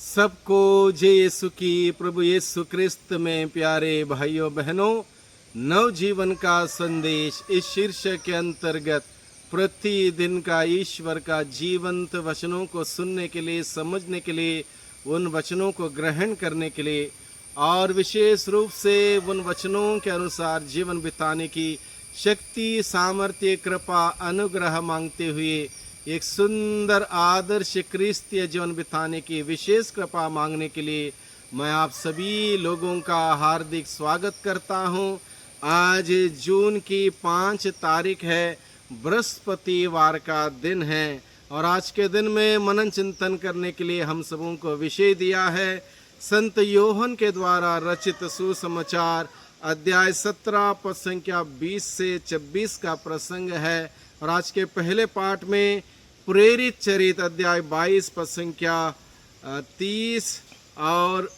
सबको जय यीशु की। प्रभु यीशु क्रिस्त में प्यारे भाइयों बहनों, नवजीवन का संदेश इस शीर्षक के अंतर्गत प्रतिदिन का ईश्वर का जीवंत वचनों को सुनने के लिए, समझने के लिए, उन वचनों को ग्रहण करने के लिए और विशेष रूप से उन वचनों के अनुसार जीवन बिताने की शक्ति, सामर्थ्य, कृपा, अनुग्रह मांगते हुए एक सुंदर आदर्श क्रिस्तीय जीवन बिताने की विशेष कृपा मांगने के लिए मैं आप सभी लोगों का हार्दिक स्वागत करता हूं। आज जून की 5 तारीख है, बृहस्पतिवार का दिन है और आज के दिन में मनन चिंतन करने के लिए हम सबों को विषय दिया है संत योहन के द्वारा रचित सुसमाचार अध्याय 17 पद संख्या 20 से 26 का प्रसंग है। और आज के पहले पाठ में प्रेरित चरित अध्याय 22 पद संख्या 30 और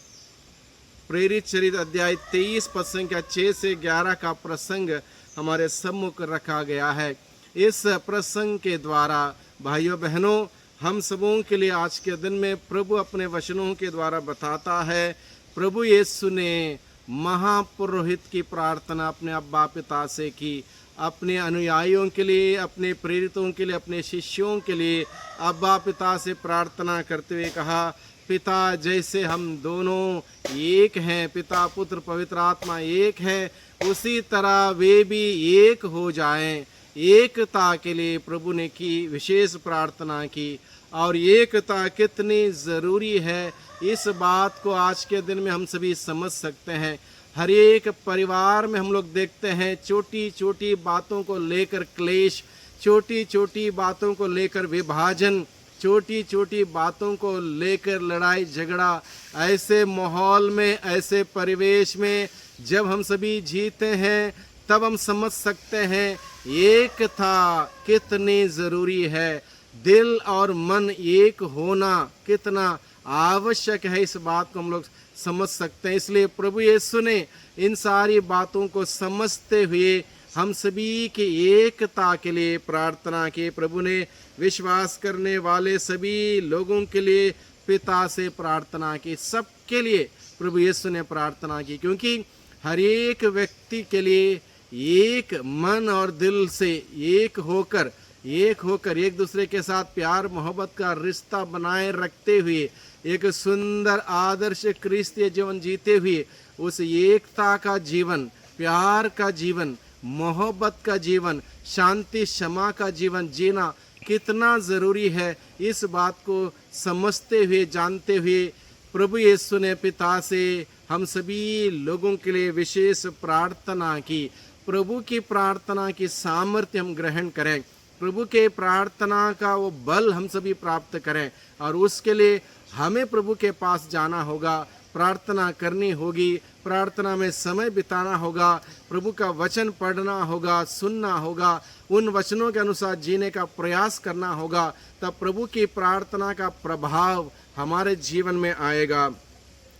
प्रेरित चरित अध्याय 23 पद संख्या 6 से 11 का प्रसंग हमारे सम्मुख रखा गया है। इस प्रसंग के द्वारा भाइयों बहनों, हम सबों के लिए आज के दिन में प्रभु अपने वचनों के द्वारा बताता है। प्रभु यीशु ने महापुरोहित की प्रार्थना अपने अब्बा पिता से की, अपने अनुयायियों के लिए, अपने प्रेरितों के लिए, अपने शिष्यों के लिए अब्बा पिता से प्रार्थना करते हुए कहा, पिता जैसे हम दोनों एक हैं, पिता पुत्र पवित्र आत्मा एक हैं, उसी तरह वे भी एक हो जाएं। एकता के लिए प्रभु ने की विशेष प्रार्थना की। और एकता कितनी ज़रूरी है, इस बात को आज के दिन में हम सभी समझ सकते हैं। हर एक परिवार में हम लोग देखते हैं छोटी छोटी बातों को लेकर क्लेश, छोटी छोटी बातों को लेकर विभाजन, छोटी छोटी बातों को लेकर लड़ाई झगड़ा। ऐसे माहौल में, ऐसे परिवेश में जब हम सभी जीते हैं तब हम समझ सकते हैं एकता कितनी ज़रूरी है। दिल और मन एक होना कितना आवश्यक है, इस बात को हम लोग समझ सकते हैं। इसलिए प्रभु यीशु ने इन सारी बातों को समझते हुए हम सभी की एकता के लिए प्रार्थना की। प्रभु ने विश्वास करने वाले सभी लोगों के लिए पिता से प्रार्थना की, सबके लिए प्रभु यीशु ने प्रार्थना की, क्योंकि हर एक व्यक्ति के लिए एक मन और दिल से एक होकर एक दूसरे के साथ प्यार मोहब्बत का रिश्ता बनाए रखते हुए एक सुंदर आदर्श क्रिस्तीय जीवन जीते हुए उस एकता का जीवन, प्यार का जीवन, मोहब्बत का जीवन, शांति क्षमा का जीवन जीना कितना ज़रूरी है, इस बात को समझते हुए, जानते हुए प्रभु यीशु ने पिता से हम सभी लोगों के लिए विशेष प्रार्थना की। प्रभु की प्रार्थना की सामर्थ्य हम ग्रहण करें, प्रभु के प्रार्थना का वो बल हम सभी प्राप्त करें और उसके लिए हमें प्रभु के पास जाना होगा, प्रार्थना करनी होगी, प्रार्थना में समय बिताना होगा, प्रभु का वचन पढ़ना होगा, सुनना होगा, उन वचनों के अनुसार जीने का प्रयास करना होगा। तब प्रभु की प्रार्थना का प्रभाव हमारे जीवन में आएगा।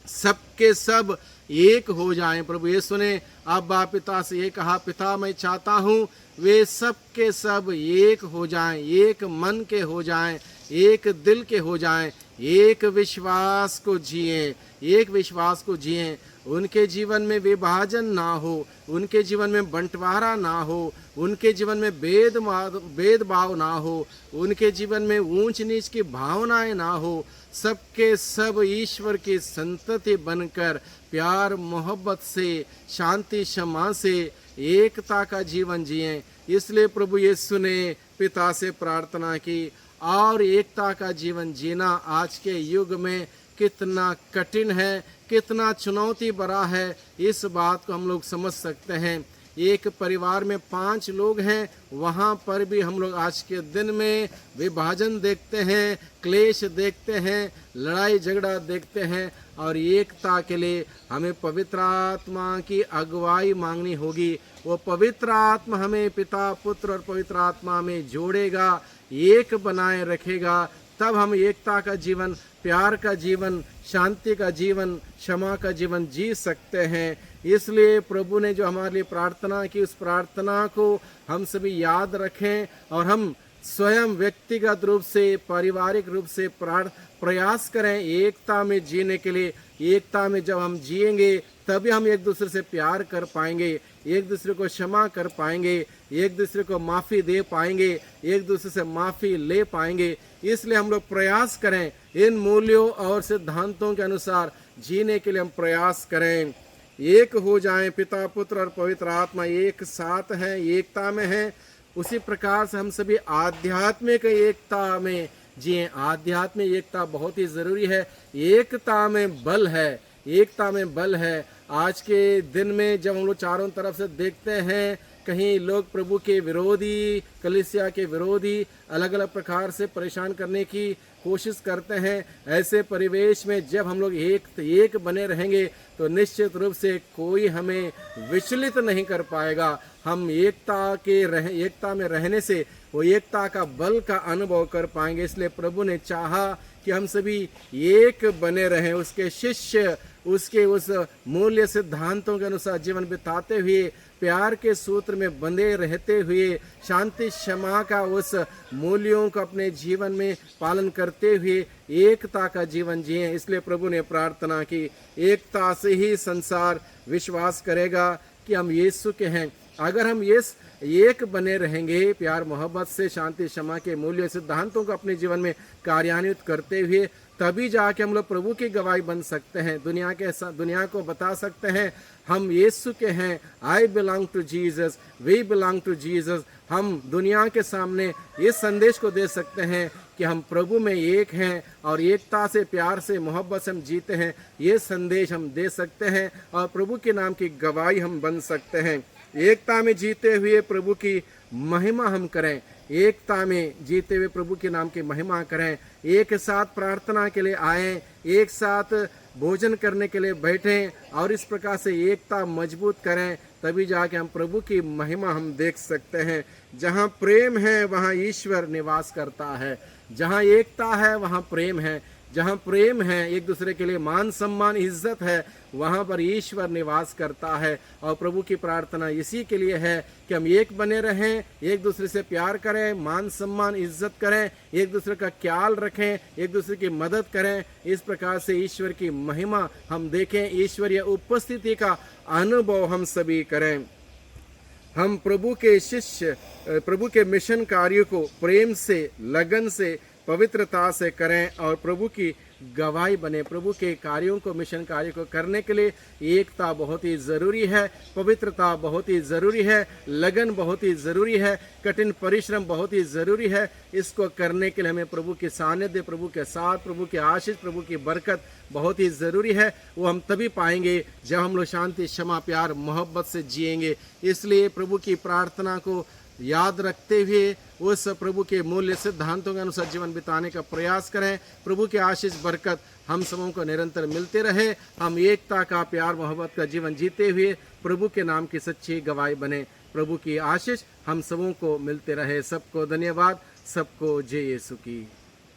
सबके सब एक हो जाएं। प्रभु यीशु ने अब्बा पिता से ये कहा, पिता मैं चाहता हूँ वे सब के सब एक हो जाएं, एक मन के हो जाएं, एक दिल के हो जाएं, एक विश्वास को जिएं, एक विश्वास को जिएं। उनके जीवन में विभाजन ना हो, उनके जीवन में बंटवारा ना हो, उनके जीवन में भेदभाव ना हो, उनके जीवन में ऊंच नीच की भावनाएं ना हो। सबके सब ईश्वर की संतति बनकर प्यार मोहब्बत से, शांति क्षमा से एकता का जीवन जिएं। इसलिए प्रभु यीशु ने पिता से प्रार्थना की। और एकता का जीवन जीना आज के युग में कितना कठिन है, कितना चुनौती भरा है, इस बात को हम लोग समझ सकते हैं। एक परिवार में 5 लोग हैं, वहाँ पर भी हम लोग आज के दिन में विभाजन देखते हैं, क्लेश देखते हैं, लड़ाई झगड़ा देखते हैं। और एकता के लिए हमें पवित्र आत्मा की अगुवाई मांगनी होगी। वो पवित्र आत्मा हमें पिता, पुत्र और पवित्र आत्मा में जोड़ेगा, एक बनाए रखेगा। तब हम एकता का जीवन, प्यार का जीवन, शांति का जीवन, क्षमा का जीवन जी सकते हैं। इसलिए प्रभु ने जो हमारे लिए प्रार्थना की, उस प्रार्थना को हम सभी याद रखें और हम स्वयं व्यक्तिगत रूप से, पारिवारिक रूप से प्रयास करें एकता में जीने के लिए। एकता में जब हम जिएंगे तभी हम एक दूसरे से प्यार कर पाएंगे, एक दूसरे को क्षमा कर पाएंगे, एक दूसरे को माफ़ी दे पाएंगे, एक दूसरे से माफ़ी ले पाएंगे। इसलिए हम लोग प्रयास करें, इन मूल्यों और सिद्धांतों के अनुसार जीने के लिए हम प्रयास करें। एक हो जाएं, पिता पुत्र और पवित्र आत्मा एक साथ हैं, एकता में हैं। उसी प्रकार से हम सभी आध्यात्मिक एकता में जिए। आध्यात्मिक एकता बहुत ही ज़रूरी है। एकता में बल है, एकता में बल है। आज के दिन में जब हम लोग चारों तरफ से देखते हैं, कहीं लोग प्रभु के विरोधी, कलीसिया के विरोधी अलग अलग प्रकार से परेशान करने की कोशिश करते हैं। ऐसे परिवेश में जब हम लोग एक बने रहेंगे तो निश्चित रूप से कोई हमें विचलित नहीं कर पाएगा। हम एकता में रहने से वो एकता का बल का अनुभव कर पाएंगे। इसलिए प्रभु ने चाहा कि हम सभी एक बने रहें, उसके शिष्य उसके उस मूल्य सिद्धांतों के अनुसार जीवन बिताते हुए, प्यार के सूत्र में बंधे रहते हुए, शांति क्षमा का उस मूल्यों को अपने जीवन में पालन करते हुए एकता का जीवन जिए। इसलिए प्रभु ने प्रार्थना की, एकता से ही संसार विश्वास करेगा कि हम यीशु के हैं। अगर हम एक बने रहेंगे, प्यार मोहब्बत से, शांति क्षमा के मूल्य सिद्धांतों को अपने जीवन में कार्यान्वित करते हुए, तभी जाके हम लोग प्रभु की गवाही बन सकते हैं। दुनिया को बता सकते हैं हम यीशु के हैं। I belong to Jesus, we belong to Jesus. हम दुनिया के सामने इस संदेश को दे सकते हैं कि हम प्रभु में एक हैं और एकता से, प्यार से, मोहब्बत से हम जीते हैं। ये संदेश हम दे सकते हैं और प्रभु के नाम की गवाही हम बन सकते हैं। एकता में जीते हुए प्रभु की महिमा हम करें, एकता में जीते हुए प्रभु के नाम की महिमा करें। एक साथ प्रार्थना के लिए आएं, एक साथ भोजन करने के लिए बैठें और इस प्रकार से एकता मजबूत करें। तभी जाके हम प्रभु की महिमा हम देख सकते हैं। जहाँ प्रेम है वहाँ ईश्वर निवास करता है। जहाँ एकता है वहाँ प्रेम है। जहाँ प्रेम है, एक दूसरे के लिए मान सम्मान इज्जत है, वहाँ पर ईश्वर निवास करता है। और प्रभु की प्रार्थना इसी के लिए है कि हम एक बने रहें, एक दूसरे से प्यार करें, मान सम्मान इज्जत करें, एक दूसरे का ख्याल रखें, एक दूसरे की मदद करें। इस प्रकार से ईश्वर की महिमा हम देखें, ईश्वरीय उपस्थिति का अनुभव हम सभी करें। हम प्रभु के शिष्य, प्रभु के मिशन कार्य को प्रेम से, लगन से, पवित्रता से करें और प्रभु की गवाही बने। प्रभु के कार्यों को, मिशन कार्य को करने के लिए एकता बहुत ही ज़रूरी है, पवित्रता बहुत ही ज़रूरी है, लगन बहुत ही ज़रूरी है, कठिन परिश्रम बहुत ही ज़रूरी है। इसको करने के लिए हमें प्रभु के सानिध्य, प्रभु के साथ, प्रभु के आशीष, प्रभु की बरकत बहुत ही ज़रूरी है। वो हम तभी पाएंगे जब हम लोग शांति, क्षमा, प्यार, मोहब्बत से जिएंगे। इसलिए प्रभु की प्रार्थना को याद रखते हुए उस प्रभु के मूल्य सिद्धांतों के अनुसार जीवन बिताने का प्रयास करें। प्रभु के आशीष, बरकत हम सबों को निरंतर मिलते रहे। हम एकता का, प्यार मोहब्बत का जीवन जीते हुए प्रभु के नाम की सच्ची गवाही बने। प्रभु की आशीष हम सबों को मिलते रहे। सबको धन्यवाद, सबको जय यीशु की।